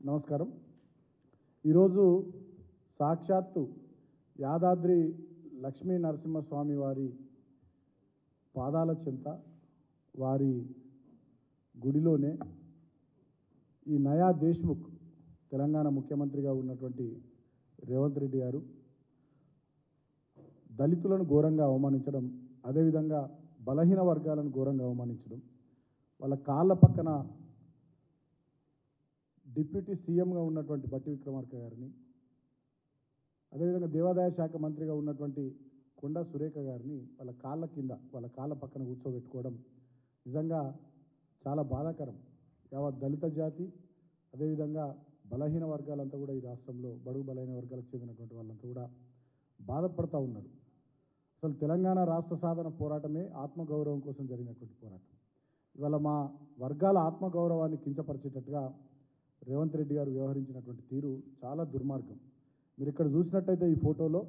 నమస్కారం. ఈరోజు సాక్షాత్తు యాదాద్రి లక్ష్మీ నరసింహస్వామి వారి పాదాల చెంత వారి గుడిలోనే ఈ నయా దేశ్ముఖ్ తెలంగాణ ముఖ్యమంత్రిగా ఉన్నటువంటి రేవంత్ రెడ్డి గారు దళితులను ఘోరంగా అవమానించడం, అదేవిధంగా బలహీన వర్గాలను ఘోరంగా అవమానించడం, వాళ్ళ కాళ్ళ పక్కన డిప్యూటీ సీఎంగా ఉన్నటువంటి బట్టి విక్రమార్క గారిని, అదేవిధంగా దేవాదాయ శాఖ మంత్రిగా ఉన్నటువంటి కొండా సురేఖ గారిని వాళ్ళ కాళ్ళ కింద వాళ్ళ కాళ్ళ పక్కన కూర్చోబెట్టుకోవడం నిజంగా చాలా బాధాకరం. యావత్ దళిత జాతి, అదేవిధంగా బలహీన వర్గాలంతా కూడా ఈ రాష్ట్రంలో బడుగు బలహీన వర్గాలకు చెందినటువంటి వాళ్ళంతా కూడా బాధపడుతూ ఉన్నారు. అసలు తెలంగాణ రాష్ట్ర సాధన పోరాటమే ఆత్మగౌరవం కోసం జరిగినటువంటి పోరాటం. ఇవాళ మా వర్గాల ఆత్మగౌరవాన్ని కించపరిచేటట్టుగా రేవంత్ రెడ్డి గారు వ్యవహరించినటువంటి తీరు చాలా దుర్మార్గం. మీరు ఇక్కడ చూసినట్టయితే ఈ ఫోటోలో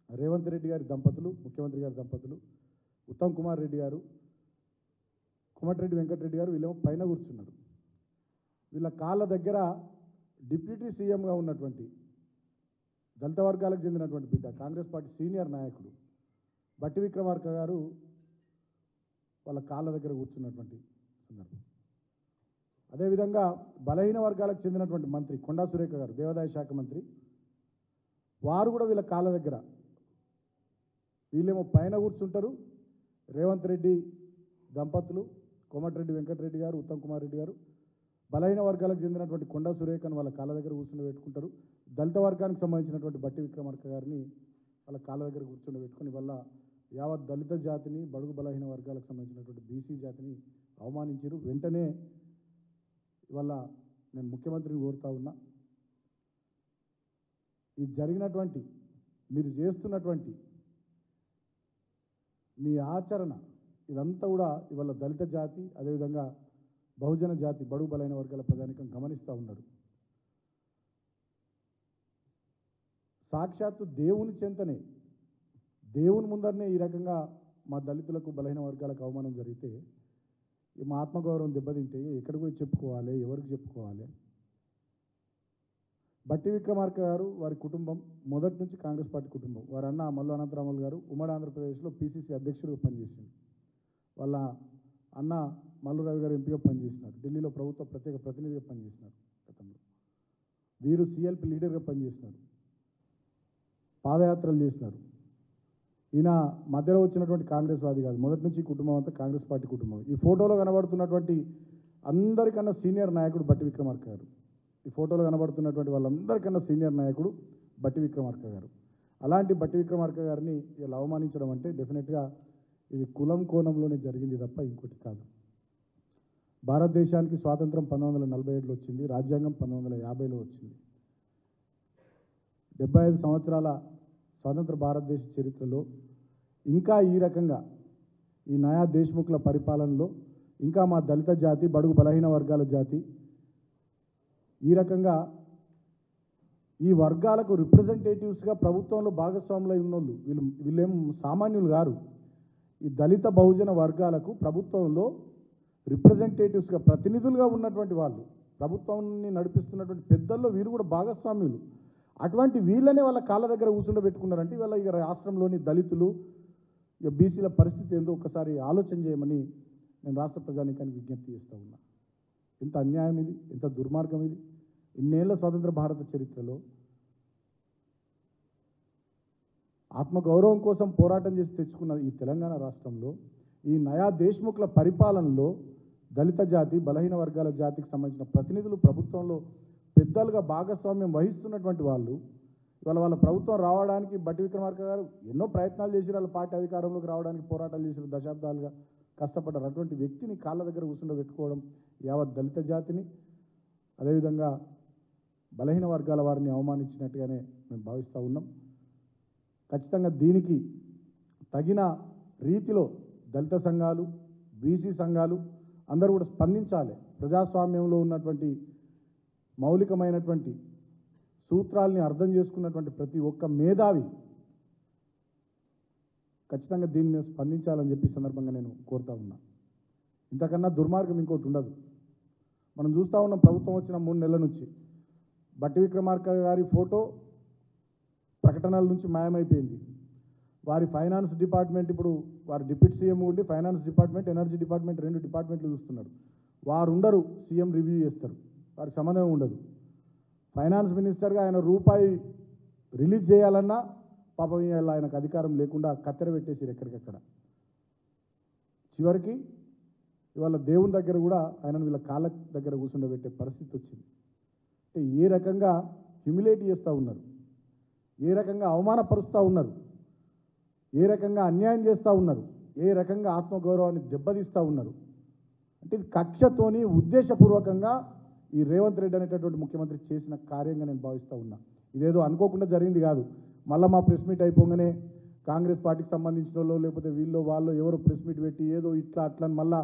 రేవంత్ రెడ్డి గారి దంపతులు, ముఖ్యమంత్రి గారి దంపతులు, ఉత్తమ్ కుమార్ రెడ్డి గారు, కోమటిరెడ్డి వెంకటరెడ్డి గారు వీళ్ళేమో పైన కూర్చున్నారు. వీళ్ళ కాళ్ళ దగ్గర డిప్యూటీ సీఎంగా ఉన్నటువంటి దళిత వర్గాలకు చెందినటువంటి బిడ్డ, కాంగ్రెస్ పార్టీ సీనియర్ నాయకుడు బట్టి విక్రమార్క గారు వాళ్ళ కాళ్ళ దగ్గర కూర్చున్నటువంటి సందర్భం. అదేవిధంగా బలహీన వర్గాలకు చెందినటువంటి మంత్రి కొండా సురేఖ గారు, దేవాదాయ శాఖ మంత్రి, వారు కూడా వీళ్ళ కాళ్ళ దగ్గర, వీళ్ళేమో పైన కూర్చుంటారు. రేవంత్ రెడ్డి దంపతులు, కోమటిరెడ్డి వెంకటరెడ్డి గారు, ఉత్తమ్ కుమార్ రెడ్డి గారు బలహీన వర్గాలకు చెందినటువంటి కొండా సురేఖను వాళ్ళ కాళ్ళ దగ్గర కూర్చుని పెట్టుకుంటారు. దళిత వర్గానికి సంబంధించినటువంటి బట్టి విక్రమార్క గారిని వాళ్ళ కాళ్ళ దగ్గర కూర్చుని పెట్టుకుని వల్ల యావత్ దళిత జాతిని, బడుగు బలహీన వర్గాలకు సంబంధించినటువంటి బీసీ జాతిని అవమానించారు. వెంటనే ఇవాళ నేను ముఖ్యమంత్రిని కోరుతా ఉన్నా, ఈ జరిగినటువంటి మీరు చేస్తున్నటువంటి మీ ఆచరణ ఇదంతా కూడా ఇవాళ దళిత జాతి, అదేవిధంగా బహుజన జాతి, బడుగు బలైన వర్గాల ప్రజానికం గమనిస్తూ ఉన్నారు. సాక్షాత్తు దేవుని చెంతనే, దేవుని ముందరనే ఈ రకంగా మా దళితులకు, బలహీన వర్గాలకు అవమానం జరిగితే మా ఆత్మగౌరవం దెబ్బతింటే ఎక్కడికి పోయి చెప్పుకోవాలి, ఎవరికి చెప్పుకోవాలి? బట్టి విక్రమార్క గారు, వారి కుటుంబం మొదటి నుంచి కాంగ్రెస్ పార్టీ కుటుంబం. వారి అన్న మల్లు అనంతరాములు గారు ఉమ్మడి ఆంధ్రప్రదేశ్లో పీసీసీ అధ్యక్షుడిగా పనిచేసింది. వాళ్ళ అన్న మల్లు రవి గారు ఎంపీగా పనిచేసినారు. ఢిల్లీలో ప్రభుత్వ ప్రత్యేక ప్రతినిధిగా పనిచేసినారు గతంలో. వీరు సిఎల్పి లీడర్గా పనిచేసినారు, పాదయాత్రలు చేసినారు. ఈయన మధ్యలో వచ్చినటువంటి కాంగ్రెస్ వాది కాదు, మొదటి నుంచి కుటుంబం అంతా కాంగ్రెస్ పార్టీ కుటుంబం. ఈ ఫోటోలో కనబడుతున్నటువంటి అందరికన్నా సీనియర్ నాయకుడు బట్టి విక్రమార్క గారు. ఈ ఫోటోలో కనబడుతున్నటువంటి వాళ్ళందరికన్నా సీనియర్ నాయకుడు బట్టి విక్రమార్క గారు. అలాంటి బట్టి విక్రమార్క గారిని ఇలా అవమానించడం అంటే డెఫినెట్గా ఇది కులం కోణంలోనే జరిగింది తప్ప ఇంకోటి కాదు. భారతదేశానికి స్వాతంత్రం 1947లో వచ్చింది, రాజ్యాంగం 1950లో వచ్చింది. 75 సంవత్సరాల స్వతంత్ర భారతదేశ చరిత్రలో ఇంకా ఈ రకంగా ఈ నయా దేశ్ముఖ్ల పరిపాలనలో ఇంకా మా దళిత జాతి, బడుగు బలహీన వర్గాల జాతి ఈ రకంగా ఈ వర్గాలకు రిప్రజెంటేటివ్స్గా ప్రభుత్వంలో భాగస్వాములై ఉన్నోళ్ళు వీళ్ళేం సామాన్యులు గారు. ఈ దళిత బహుజన వర్గాలకు ప్రభుత్వంలో రిప్రజెంటేటివ్స్గా, ప్రతినిధులుగా ఉన్నటువంటి వాళ్ళు, ప్రభుత్వాన్ని నడిపిస్తున్నటువంటి పెద్దల్లో వీరు కూడా భాగస్వామ్యులు. అటువంటి వీళ్ళనే వాళ్ళ కాళ్ళ దగ్గర కూర్చుండబెట్టుకున్నారంటే వీళ్ళ ఇక రాష్ట్రంలోని దళితులు, ఇక బీసీల పరిస్థితి ఏందో ఒకసారి ఆలోచన చేయమని నేను రాష్ట్ర ప్రజానీకానికి విజ్ఞప్తి చేస్తూ ఉన్నా. ఎంత అన్యాయం ఇది, ఎంత దుర్మార్గం ఇది. ఇన్నేళ్ల స్వతంత్ర భారత చరిత్రలో ఆత్మగౌరవం కోసం పోరాటం చేసి తెచ్చుకున్న ఈ తెలంగాణ రాష్ట్రంలో ఈ నయా దేశ్ముఖ్ల పరిపాలనలో దళిత జాతి, బలహీన వర్గాల జాతికి సంబంధించిన ప్రతినిధులు ప్రభుత్వంలో పెద్దలుగా భాగస్వామ్యం వహిస్తున్నటువంటి వాళ్ళు ఇవాళ వాళ్ళ ప్రభుత్వం రావడానికి బట్టి విక్రమార్క గారు ఎన్నో ప్రయత్నాలు చేసి వాళ్ళ పార్టీ అధికారంలోకి రావడానికి పోరాటాలు చేసిన, దశాబ్దాలుగా కష్టపడ్డారు. అటువంటి వ్యక్తిని కాళ్ళ దగ్గర కూర్చుండబెట్టుకోవడం యావత్ దళిత జాతిని, అదేవిధంగా బలహీన వర్గాల వారిని అవమానించినట్టుగానే మేము భావిస్తూ ఉన్నాం. ఖచ్చితంగా దీనికి తగిన రీతిలో దళిత సంఘాలు, బీసీ సంఘాలు అందరూ కూడా స్పందించాలి. ప్రజాస్వామ్యంలో ఉన్నటువంటి మౌలికమైనటువంటి సూత్రాల్ని అర్థం చేసుకున్నటువంటి ప్రతి ఒక్క మేధావి ఖచ్చితంగా దీని మీద స్పందించాలని చెప్పి సందర్భంగా నేను కోరుతా ఉన్నా. ఇంతకన్నా దుర్మార్గం ఇంకోటి ఉండదు. మనం చూస్తూ ఉన్నాం, ప్రభుత్వం వచ్చిన 3 నెలల నుంచి బట్టి విక్రమార్క గారి ఫోటో ప్రకటనల నుంచి మాయమైపోయింది. వారి ఫైనాన్స్ డిపార్ట్మెంట్ ఇప్పుడు వారి డిప్యూటీ సీఎం ఉండి ఫైనాన్స్ డిపార్ట్మెంట్, ఎనర్జీ డిపార్ట్మెంట్ 2 డిపార్ట్మెంట్లు చూస్తున్నారు. వారు ఉండరు, సీఎం రివ్యూ చేస్తారు, వారికి సంబంధం ఉండదు. ఫైనాన్స్ మినిస్టర్గా ఆయన రూపాయి రిలీజ్ చేయాలన్నా పాపం ఇలా ఆయనకు అధికారం లేకుండా కత్తెర పెట్టేసారు ఎక్కడికక్కడ. చివరికి ఇవాళ దేవుని దగ్గర కూడా ఆయనను వీళ్ళ కాళ్ళ దగ్గర కూర్చుండబెట్టే పరిస్థితి వచ్చింది. అంటే ఏ రకంగా హ్యూమిలేట్ చేస్తూ ఉన్నారు, ఏ రకంగా అవమానపరుస్తూ ఉన్నారు, ఏ రకంగా అన్యాయం చేస్తూ ఉన్నారు, ఏ రకంగా ఆత్మగౌరవాన్ని దెబ్బతీస్తూ ఉన్నారు. అంటే ఇది కక్షతోని ఉద్దేశపూర్వకంగా ఈ రేవంత్ రెడ్డి అనేటటువంటి ముఖ్యమంత్రి చేసిన కార్యంగా నేను భావిస్తూ ఉన్నా. ఇదేదో అనుకోకుండా జరిగింది కాదు. మళ్ళీ మా ప్రెస్ మీట్ అయిపోగానే కాంగ్రెస్ పార్టీకి సంబంధించిన వాళ్ళు లేకపోతే వీళ్ళు వాళ్ళు ఎవరో ప్రెస్ మీట్ పెట్టి ఏదో ఇట్లా అట్లా మళ్ళీ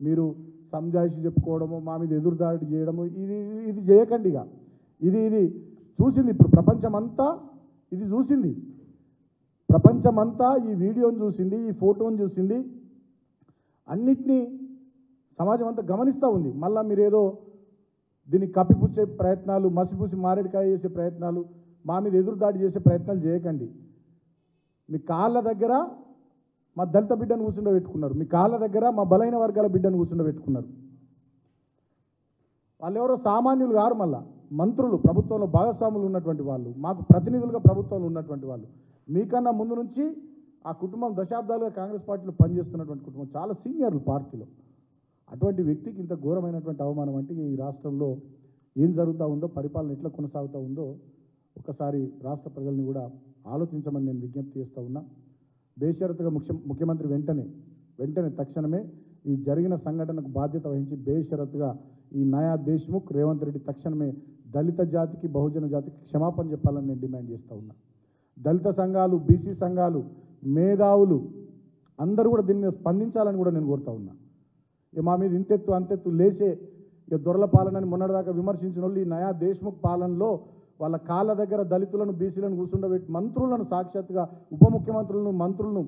మీరు సంజాయిషి చెప్పుకోవడము, మా మీద ఎదురుదాడి చేయడము, ఇది చేయకండి. ఇక ఇది చూసింది ఇప్పుడు ప్రపంచమంతా, ఇది చూసింది ప్రపంచమంతా, ఈ వీడియోని చూసింది, ఈ ఫోటోని చూసింది, అన్నిటినీ సమాజం అంతా గమనిస్తూ ఉంది. మళ్ళీ మీరేదో దీన్ని కప్పిపుచ్చే ప్రయత్నాలు, మసిపూసి మారేడుకాయ చేసే ప్రయత్నాలు, మా మీద ఎదురుదాడి చేసే ప్రయత్నాలు చేయకండి. మీ కాళ్ళ దగ్గర మా దళిత బిడ్డను కూర్చుండబెట్టుకున్నారు, మీ కాళ్ళ దగ్గర మా బలైన వర్గాల బిడ్డను కూర్చుండబెట్టుకున్నారు. వాళ్ళు ఎవరో సామాన్యులు గారు, మళ్ళా మంత్రులు, ప్రభుత్వంలో భాగస్వాములు ఉన్నటువంటి వాళ్ళు, మాకు ప్రతినిధులుగా ప్రభుత్వంలో ఉన్నటువంటి వాళ్ళు. మీకన్నా ముందు నుంచి ఆ కుటుంబం దశాబ్దాలుగా కాంగ్రెస్ పార్టీలో పనిచేస్తున్నటువంటి కుటుంబం, చాలా సీనియర్లు పార్టీలో. అటువంటి వ్యక్తికి ఇంత ఘోరమైనటువంటి అవమానం అంటే ఈ రాష్ట్రంలో ఏం జరుగుతూ ఉందో, పరిపాలన ఎట్లా కొనసాగుతూ ఉందో ఒకసారి రాష్ట్ర ప్రజల్ని కూడా ఆలోచించమని నేను విజ్ఞప్తి చేస్తూ ఉన్నా. బేషరతుగా ముఖ్యమంత్రి వెంటనే తక్షణమే ఈ జరిగిన సంఘటనకు బాధ్యత వహించి బేషరతుగా ఈ నయా దేశ్ముఖ్ రేవంత్ రెడ్డి తక్షణమే దళిత జాతికి, బహుజన జాతికి క్షమాపణ చెప్పాలని నేను డిమాండ్ చేస్తూ ఉన్నా. దళిత సంఘాలు, బీసీ సంఘాలు, మేధావులు అందరూ కూడా దీన్ని స్పందించాలని కూడా నేను కోరుతా ఉన్నా. మా మీద ఇంతెత్తు అంతెత్తు లేచే ఇక దొరల పాలనని మొన్నటిదాకా విమర్శించిన వాళ్ళు ఈ నయా దేశ్ముఖ్ పాలనలో వాళ్ళ కాళ్ళ దగ్గర దళితులను, బీసీలను కూర్చుండబెట్టి మంత్రులను, సాక్షాత్తుగా ఉప ముఖ్యమంత్రులను, మంత్రులను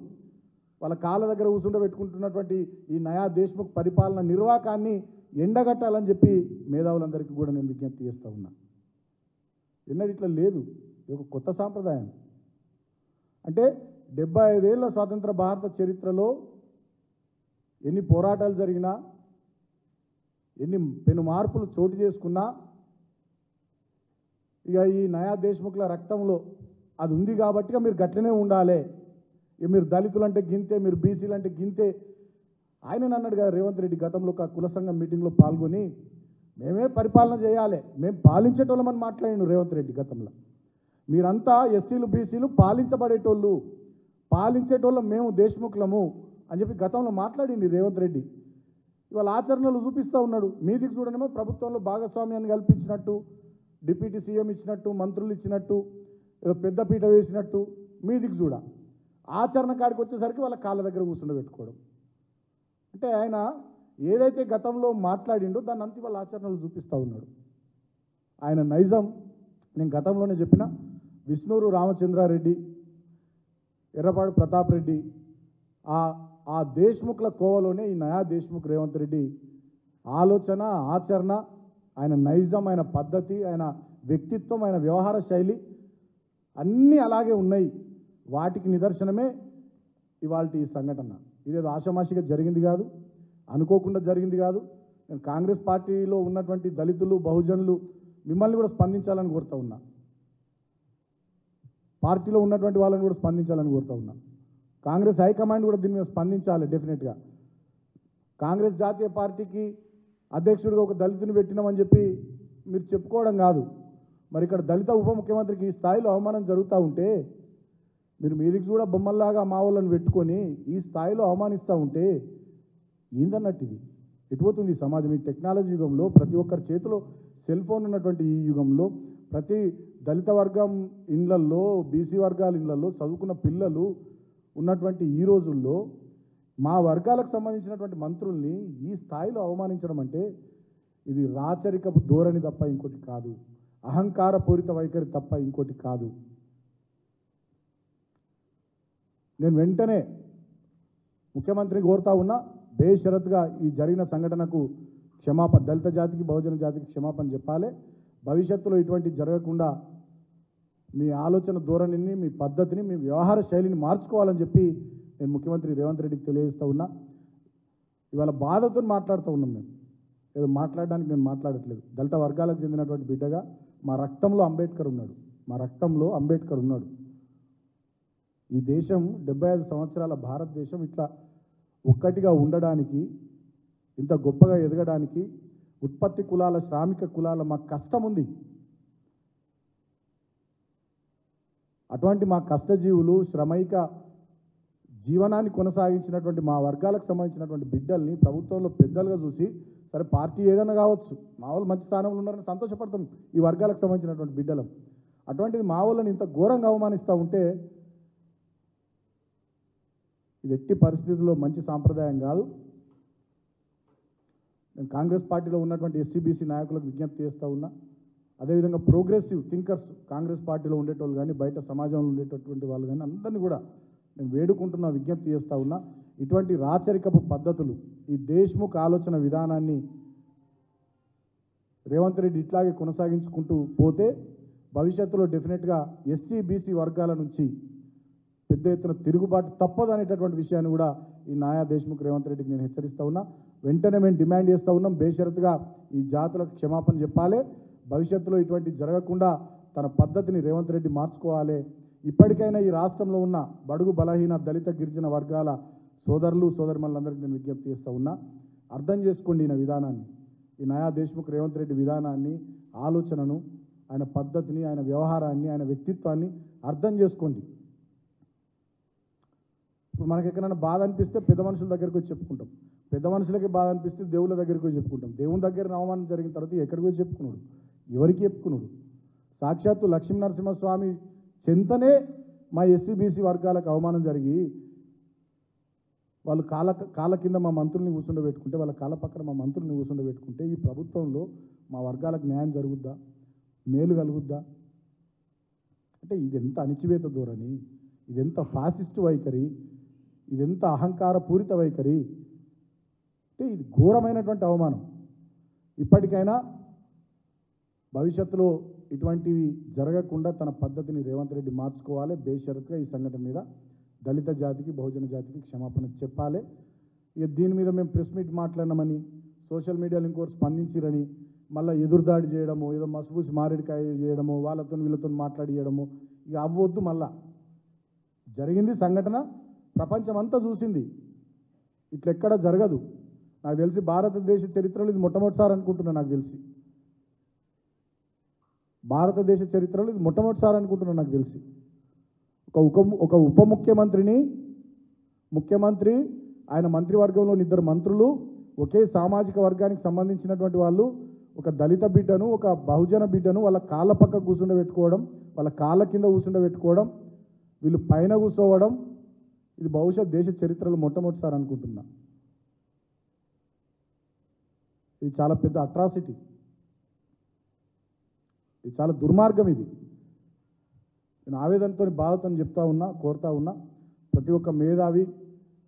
వాళ్ళ కాళ్ళ దగ్గర కూర్చుండబెట్టుకుంటున్నటువంటి ఈ నయా దేశ్ముఖ్ పరిపాలన నిర్వాకాన్ని ఎండగట్టాలని చెప్పి మేధావులందరికీ కూడా నేను విజ్ఞప్తి చేస్తూ ఉన్నా. ఎన్నడూ ఇట్లా లేదు, ఇది ఒక కొత్త సాంప్రదాయం. అంటే 75 ఏళ్ల స్వాతంత్ర భారత చరిత్రలో ఎన్ని పోరాటాలు జరిగినా, ఎన్ని పెను మార్పులు చోటు చేసుకున్నా, ఇక ఈ నయా దేశ్ముఖ్ల రక్తంలో అది ఉంది కాబట్టి మీరు గట్లనే ఉండాలి. ఇక మీరు దళితులు అంటే గింతే, మీరు బీసీలు అంటే గింతే. ఆయన అన్నాడు కదా రేవంత్ రెడ్డి గతంలో ఒక కుల సంఘం మీటింగ్లో పాల్గొని, మేమే పరిపాలన చేయాలి, మేము పాలించేటోళ్ళమని మాట్లాడిండు రేవంత్ రెడ్డి గతంలో. మీరంతా ఎస్సీలు, బీసీలు పాలించబడేటోళ్ళు, పాలించేటోళ్ళం మేము దేశ్ముఖ్లము అని చెప్పి గతంలో మాట్లాడింది రేవంత్ రెడ్డి. ఇవాళ ఆచరణలు చూపిస్తూ ఉన్నాడు. మీదికి చూడనేమో ప్రభుత్వంలో భాగస్వామ్యాన్ని కల్పించినట్టు, డిప్యూటీ సీఎం ఇచ్చినట్టు, మంత్రులు ఇచ్చినట్టు, పెద్దపీట వేసినట్టు మీదికి చూడ. ఆచరణ కాడికి వచ్చేసరికి వాళ్ళ కాళ్ళ దగ్గర కూర్చుండబెట్టుకోవడం. అంటే ఆయన ఏదైతే గతంలో మాట్లాడిండో దాన్ని అంతా వాళ్ళ ఆచరణలు చూపిస్తూ ఉన్నాడు. ఆయన నైజం నేను గతంలోనే చెప్పిన, విష్ణూరు రామచంద్రారెడ్డి, ఎర్రపాడు ప్రతాప్ రెడ్డి, ఆ దేశ్ముఖ్ల కోవలోనే ఈ నయా దేశ్ముఖ్ రేవంత్ రెడ్డి ఆలోచన, ఆచరణ, ఆయన నైజం, ఆయన పద్ధతి, ఆయన వ్యక్తిత్వం, ఆయన వ్యవహార శైలి అన్నీ అలాగే ఉన్నాయి. వాటికి నిదర్శనమే ఇవాళ ఈ సంఘటన. ఇదేదో ఆషామాషిగా జరిగింది కాదు, అనుకోకుండా జరిగింది కాదు. నేను కాంగ్రెస్ పార్టీలో ఉన్నటువంటి దళితులు, బహుజనులు మిమ్మల్ని కూడా స్పందించాలని కోరుతా ఉన్నా. పార్టీలో ఉన్నటువంటి వాళ్ళని కూడా స్పందించాలని కోరుతా ఉన్నా. కాంగ్రెస్ హైకమాండ్ కూడా దీని మీద స్పందించాలి డెఫినెట్గా. కాంగ్రెస్ జాతీయ పార్టీకి అధ్యక్షుడిగా ఒక దళితుని పెట్టినామని చెప్పి మీరు చెప్పుకోవడం కాదు. మరి ఇక్కడ దళిత ఉప ముఖ్యమంత్రికి ఈ స్థాయిలో అవమానం జరుగుతూ ఉంటే, మీరు మీదికి కూడా బొమ్మల్లాగా మా వాళ్ళని పెట్టుకొని ఈ స్థాయిలో అవమానిస్తూ ఉంటే ఏందన్నట్టు ఇది ఎటుపోతుంది సమాజం? ఈ టెక్నాలజీ యుగంలో, ప్రతి ఒక్కరి చేతిలో సెల్ ఫోన్ ఉన్నటువంటి ఈ యుగంలో, ప్రతి దళిత వర్గం ఇళ్లల్లో, బీసీ వర్గాల ఇళ్లలో చదువుకున్న పిల్లలు ఉన్నటువంటి ఈ రోజుల్లో మా వర్గాలకు సంబంధించినటువంటి మంత్రుల్ని ఈ స్థాయిలో అవమానించడం అంటే ఇది రాచరికపు ధోరణి తప్ప ఇంకోటి కాదు, అహంకార పూరిత వైఖరి తప్ప ఇంకోటి కాదు. నేను వెంటనే ముఖ్యమంత్రిని కోరుతా ఉన్నా, బేషరతుగా ఈ జరిగిన సంఘటనకు క్షమాపణ, దళిత జాతికి, బహుజన జాతికి క్షమాపణ చెప్పాలి. భవిష్యత్తులో ఇటువంటి జరగకుండా మీ ఆలోచన ధోరణిని, మీ పద్ధతిని, మీ వ్యవహార శైలిని మార్చుకోవాలని చెప్పి నేను ముఖ్యమంత్రి రేవంత్ రెడ్డికి తెలియజేస్తూ ఉన్నా. ఇవాళ బాధతో మాట్లాడుతూ ఉన్నాం. మేము ఏదో మాట్లాడడానికి నేను మాట్లాడట్లేదు. దళిత వర్గాలకు చెందినటువంటి బిడ్డగా మా రక్తంలో అంబేద్కర్ ఉన్నాడు. మా రక్తంలో అంబేద్కర్ ఉన్నాడు. ఈ దేశం 75 సంవత్సరాల భారతదేశం ఇట్లా ఒక్కటిగా ఉండడానికి, ఇంత గొప్పగా ఎదగడానికి ఉత్పత్తి కులాల, శ్రామిక కులాల మా కష్టం ఉంది. అటువంటి మా కష్టజీవులు, శ్రమైక జీవనాన్ని కొనసాగించినటువంటి మా వర్గాలకు సంబంధించినటువంటి బిడ్డల్ని ప్రభుత్వంలో పెద్దలుగా చూసి, సరే పార్టీ ఏదైనా కావచ్చు, మా వాళ్ళు మంచి స్థానంలో ఉన్నారని సంతోషపడతాం ఈ వర్గాలకు సంబంధించినటువంటి బిడ్డలం. అటువంటిది మా వాళ్ళని ఇంత ఘోరంగా అవమానిస్తూ ఉంటే ఇది ఎట్టి పరిస్థితుల్లో మంచి సాంప్రదాయం కాదు. నేను కాంగ్రెస్ పార్టీలో ఉన్నటువంటి ఎస్సీ-బీసీ నాయకులకు విజ్ఞప్తి చేస్తూ ఉన్నా. అదేవిధంగా ప్రోగ్రెసివ్ థింకర్స్ కాంగ్రెస్ పార్టీలో ఉండేటోళ్ళు కానీ, బయట సమాజంలో ఉండేటటువంటి వాళ్ళు కానీ అందరినీ కూడా నేను వేడుకుంటున్నా, విజ్ఞప్తి చేస్తూ ఉన్నా. ఇటువంటి రాచరికపు పద్ధతులు, ఈ దేశ్ముఖ్ ఆలోచన విధానాన్ని రేవంత్ రెడ్డి ఇట్లాగే కొనసాగించుకుంటూ పోతే భవిష్యత్తులో డెఫినెట్గా ఎస్సీ-బీసీ వర్గాల నుంచి పెద్ద ఎత్తున తిరుగుబాటు తప్పదు అనేటటువంటి విషయాన్ని కూడా ఈ నాయా దేశ్ముఖ్ రేవంత్ రెడ్డికి నేను హెచ్చరిస్తూ ఉన్నా. వెంటనే మేము డిమాండ్ చేస్తూ ఉన్నాం, బేషరతుగా ఈ జాతులకు క్షమాపణ చెప్పాలి. భవిష్యత్తులో ఇటువంటి జరగకుండా తన పద్ధతిని రేవంత్ రెడ్డి మార్చుకోవాలి. ఇప్పటికైనా ఈ రాష్ట్రంలో ఉన్న బడుగు బలహీన దళిత గిరిజన వర్గాల సోదరులు సోదరిమణులందరికీ నేను విజ్ఞప్తి చేస్తూ ఉన్నా. అర్థం చేసుకోండి ఈయన విధానాన్ని, ఈ నాయా దేశ్ముఖ్ రేవంత్ రెడ్డి విధానాన్ని, ఆలోచనను, ఆయన పద్ధతిని, ఆయన వ్యవహారాన్ని, ఆయన వ్యక్తిత్వాన్ని అర్థం చేసుకోండి. ఇప్పుడు మనకి ఎక్కడైనా బాధ అనిపిస్తే పెద్ద మనుషుల దగ్గరికి వచ్చి చెప్పుకుంటాం. పెద్ద మనుషులకి బాధ అనిపిస్తే దేవుళ్ళ దగ్గరికి వచ్చి చెప్పుకుంటాం. దేవుని దగ్గర అవమానం జరిగిన తర్వాత ఎక్కడికి వచ్చి చెప్పుకున్నాడు? ఎవరికి చెప్పుకున్నాడు? సాక్షాత్తు లక్ష్మీనరసింహస్వామి చెంతనే మా ఎస్సీ-బీసీ వర్గాలకు అవమానం జరిగి వాళ్ళు కాళ్ళ కింద మా మంత్రుల్ని కూర్చుండబెట్టుకుంటే, వాళ్ళ కాళ్ళ పక్కన మా మంత్రుల్ని కూర్చుండబెట్టుకుంటే ఈ ప్రభుత్వంలో మా వర్గాలకు న్యాయం జరుగుద్దా? మేలు కలుగుద్దా? అంటే ఇదెంత అణిచివేత ధోరణి, ఇదెంత ఫాసిస్టు వైఖరి, ఇదెంత అహంకార పూరిత వైఖరి, అంటే ఇది ఘోరమైనటువంటి అవమానం. ఇప్పటికైనా భవిష్యత్తులో ఇటువంటివి జరగకుండా తన పద్ధతిని రేవంత్ రెడ్డి మార్చుకోవాలి. బేషరతుగా ఈ సంఘటన మీద దళిత జాతికి, బహుజన జాతికి క్షమాపణ చెప్పాలి. ఇక దీని మీద మేము ప్రెస్ మీట్ మాట్లాడినామని, సోషల్ మీడియాలో ఇంకోటి స్పందించిరని మళ్ళీ ఎదురుదాడి చేయడము, ఏదో మసుబూసి మారేడుకాయ చేయడము, వాళ్ళతో వీళ్ళతో మాట్లాడియడము, ఇక అవ్వద్దు. మళ్ళా జరిగింది సంఘటన, ప్రపంచం అంతా చూసింది, ఇట్లెక్కడ జరగదు. నాకు తెలిసి భారతదేశ చరిత్రలో ఇది మొట్టమొదటిసారి అనుకుంటున్నా. నాకు తెలిసి భారతదేశ చరిత్రలో ఇది మొట్టమొదటిసారి అనుకుంటున్నా. నాకు తెలిసి ఒక ఉప ముఖ్యమంత్రి, ఆయన మంత్రివర్గంలోని 2 మంత్రులు, ఒకే సామాజిక వర్గానికి సంబంధించినటువంటి వాళ్ళు, ఒక దళిత బిడ్డను, ఒక బహుజన బిడ్డను వాళ్ళ కాళ్ళ పక్క కూర్చుండబెట్టుకోవడం, వాళ్ళ కాళ్ళ కింద కూర్చుండబెట్టుకోవడం, వీళ్ళు పైన కూర్చోవడం, ఇది బహుశా దేశ చరిత్రలో మొట్టమొదటిసారి అనుకుంటున్నా. ఇది చాలా పెద్ద అట్రాసిటీ, ఇది చాలా దుర్మార్గం. ఇది నేను ఆవేదనతో, బాధతో చెప్తా ఉన్నా, కోరుతా ఉన్నా. ప్రతి ఒక్క మేధావి,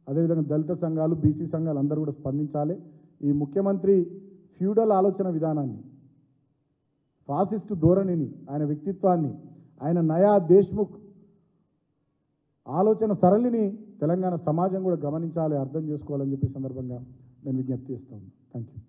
అదేవిధంగా దళిత సంఘాలు, బీసీ సంఘాలు అందరూ కూడా స్పందించాలి. ఈ ముఖ్యమంత్రి ఫ్యూడల్ ఆలోచన విధానాన్ని, ఫాసిస్టు ధోరణిని, ఆయన వ్యక్తిత్వాన్ని, ఆయన నయా దేశ్ముఖ్ ఆలోచన సరళిని తెలంగాణ సమాజం కూడా గమనించాలి, అర్థం చేసుకోవాలని చెప్పి సందర్భంగా నేను విజ్ఞప్తి చేస్తాను. Thank you.